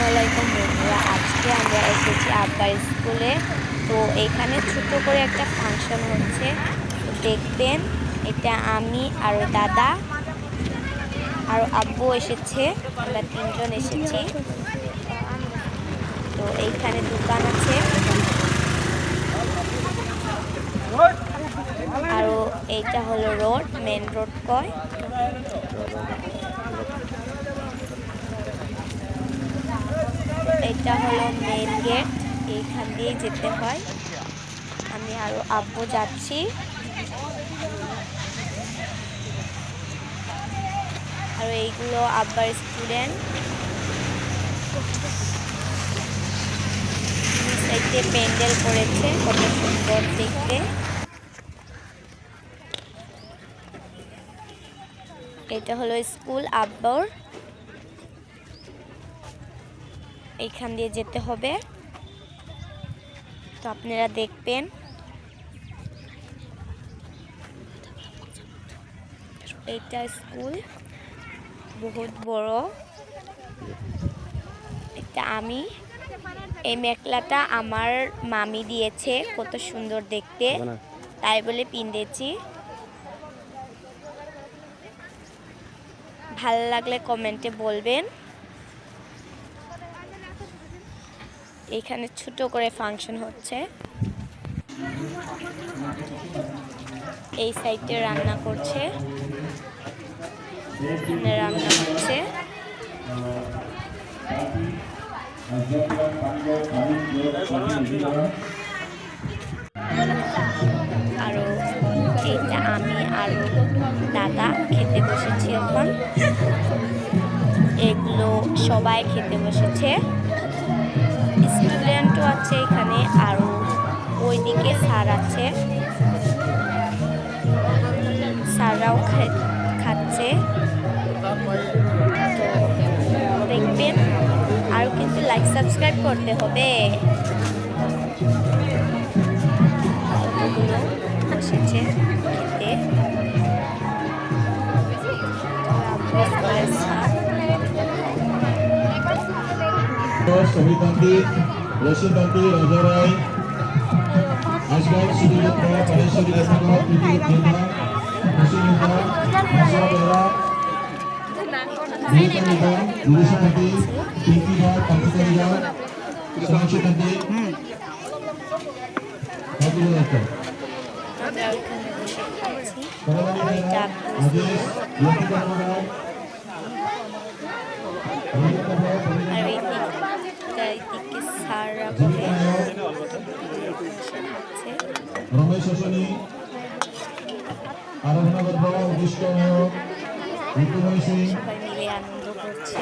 আসসালামু আলাইকুম বন্ধুরা, আজকে আমরা এসেছি আব্বার স্কুলে। তো এখানে ছোট করে একটা ফাংশন হচ্ছে, তো দেখবেন। এটা আমি আর দাদা আর আব্বু এসেছে, আমরা তিনজন এসেছি। তো এইখানে দোকান আছে, আর এইটা হলো রোড, মেন রোড কয়। এটা হলো মেন গেট, এইখান দিয়ে যেতে হয়। আমি আর আব্বু যাচ্ছি। আর এইগুলো আব্বার স্টুডেন্ট। সাইডে প্যান্ডেল করেছে, কত সুন্দর দেখতে। এটা হলো স্কুল আব্বর, এইখান দিয়ে যেতে হবে। তো আপনারা দেখবেন। এইটা স্কুল বহুত বড়। এটা আমি, এই মেখলাটা আমার মামি দিয়েছে, কত সুন্দর দেখতে, তাই বলে পিন্দেছি। ভালো লাগলে কমেন্টে বলবেন। এখানে ছোট করে ফাংশন হচ্ছে। এই সাইডে রান্না করছে, এখানে রান্না হচ্ছে। আরো এইটা আমি আর দাদা খেতে বসেছি এখন। এগুলো সবাই খেতে বসেছে, স্টুডেন্টও আছে এখানে, আরো ওইদিকে স্যার আছে, স্যাররাও খাচ্ছে। তো দেখবেন, আর কিন্তু লাইক সাবস্ক্রাইব করতে হবে। কতগুলো বসেছে খেতে। সবিতান্তি রশিদান্তি রাজা রায় আসবাব সুদীপ্ত পরেশ্বরী রেখাগর প্রীতি উদ্দেনা হসিনিন্দা হসিয়া নিরুপমিতা নিরুষাপতি পিঙ্কিদা কান্তিকারিদা সোনাক্ষিকান্তি হবিলতা রাজেশ লক্ষ্মীকান্ত রমেশ হাসানি আরাধনা গর্ভ উদ্দিষ্ট ঋতুময় সিং সবাই মিলে আনন্দ করছে।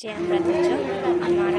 যে আমরা দুজন, আমার